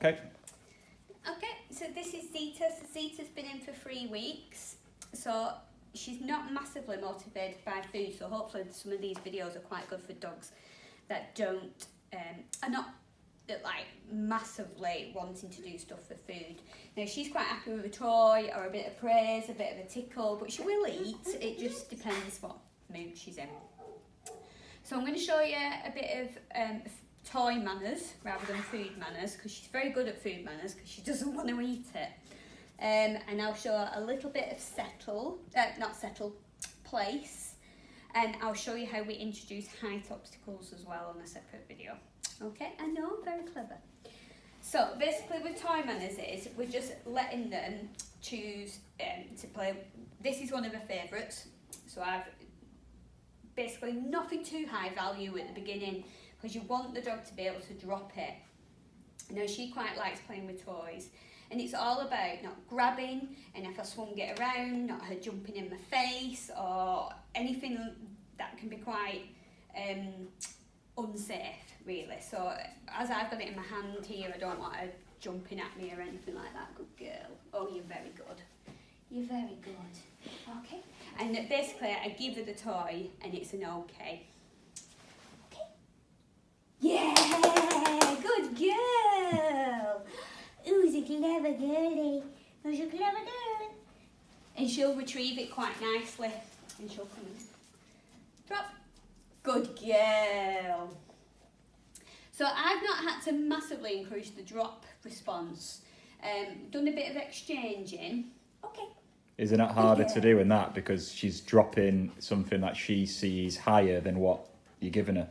Okay. Okay, so this is Zeta. So Zeta's been in for 3 weeks. So she's not massively motivated by food. So hopefully some of these videos are quite good for dogs that don't, are not like massively wanting to do stuff for food. Now she's quite happy with a toy or a bit of praise, a bit of a tickle, but she will eat. It just depends what mood she's in. So I'm going to show you a bit of toy manners rather than food manners, because she's very good at food manners because she doesn't want to eat it. And I'll show a little bit of place, and I'll show you how we introduce height obstacles as well on a separate video. Okay, I know, very clever. So basically with toy manners is we're just letting them choose to play. This is one of her favourites, so I've basically nothing too high value at the beginning, because you want the dog to be able to drop it. Now she quite likes playing with toys, and it's all about not grabbing, and if I swung it around, not her jumping in my face or anything that can be quite unsafe really. So as I've got it in my hand here, I don't want her jumping at me or anything like that. Good girl. Oh, you're very good. You're very good. Okay. And basically I give her the toy and it's an okay. Okay. Yeah, good girl. Who's a clever girlie? Who's a clever girl? And she'll retrieve it quite nicely and she'll come and drop. Good girl. So I've not had to massively encourage the drop response. Done a bit of exchanging. Okay. Isn't it harder to do in that because she's dropping something that she sees higher than what you're giving her?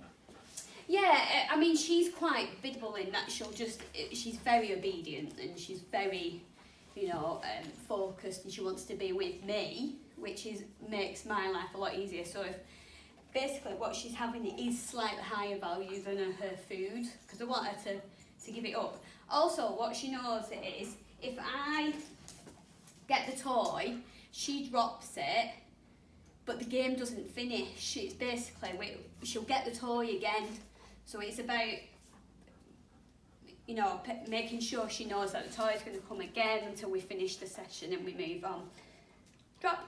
Yeah, I mean, she's quite biddable in that she's very obedient and she's very, focused, and she wants to be with me, which makes my life a lot easier. So if basically what she's having is slightly higher value than her food, because I want her to give it up. Also, what she knows is if I get the toy, she drops it, but the game doesn't finish. It's basically, she'll get the toy again. So it's about, making sure she knows that the toy is going to come again until we finish the session and we move on. Drop.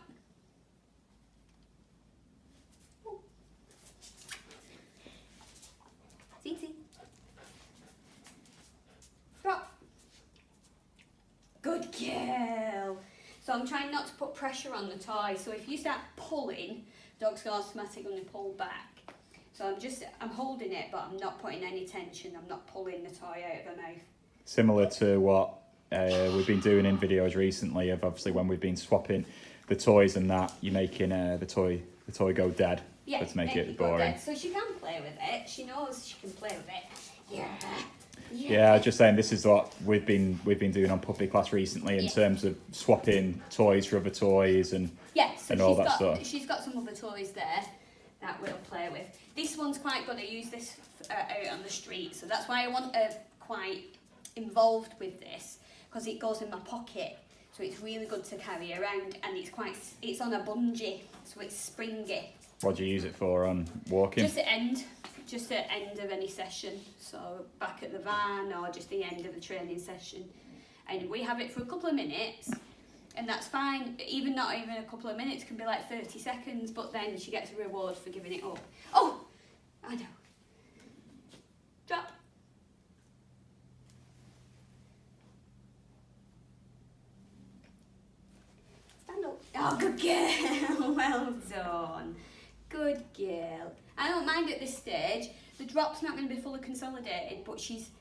Easy. Drop. Good girl. So I'm trying not to put pressure on the toy. So if you start pulling, dog's automatically going to pull back. So I'm holding it, but I'm not putting any tension. I'm not pulling the toy out of her mouth. Similar to what we've been doing in videos recently of obviously when we've been swapping the toys and that, you're making the toy go dead. Yeah, to make it boring. So she can play with it. She knows she can play with it. Yeah. Yeah, just saying this is what we've been doing on Puppy Class recently in terms of swapping toys for other toys and all that stuff. She's got some other toys there that we'll play with. This one's quite good. I use this out on the street, so that's why I want her quite involved with this, because it goes in my pocket, so it's really good to carry around, and it's on a bungee, so it's springy. What do you use it for on walking? Just at end of any session, so back at the van or just the end of the training session, and we have it for a couple of minutes, and that's fine. Not even a couple of minutes, can be like 30 seconds, but then she gets a reward for giving it up. Oh, I know. Drop. Stand up. Oh, good girl. Well done. Good girl. I don't mind at this stage. The drop's not going to be fully consolidated, but she's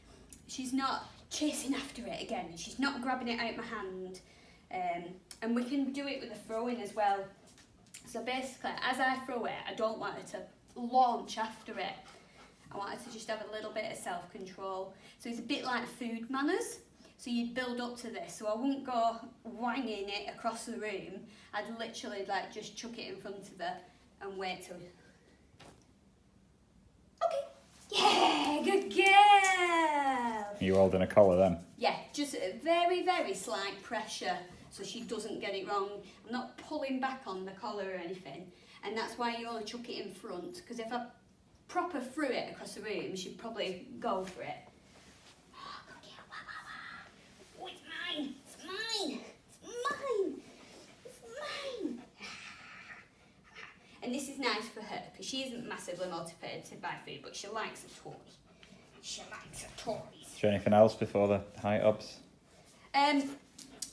not chasing after it again. She's not grabbing it out my hand. And we can do it with the throwing as well. So basically, as I throw it, I don't want her to launch after it. I want her to just have a little bit of self-control. So it's a bit like food manners. So you'd build up to this. So I wouldn't go wanging it across the room. I'd literally just chuck it in front of her and wait till. Okay. Yeah, good girl. Are you holding a collar then? Yeah, just very, very slight pressure so she doesn't get it wrong. I'm not pulling back on the collar or anything, and that's why you only chuck it in front, because if I proper threw it across the room, she'd probably go for it. Oh, good girl. Wow, wow, wow. She isn't massively motivated to buy food, but she likes a toy. She likes her toys. Is there anything else before the height ups?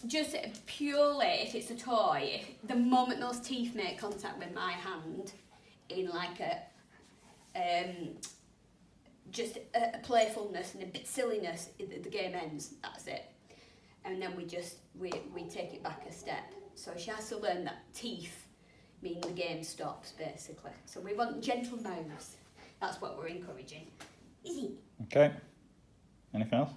Just purely if it's a toy, if the moment those teeth make contact with my hand in like just a playfulness and a bit silliness, the game ends, that's it. And then we take it back a step. So she has to learn that teeth mean the game stops, basically. So we want gentle moves. That's what we're encouraging. Easy. Okay. Anything else?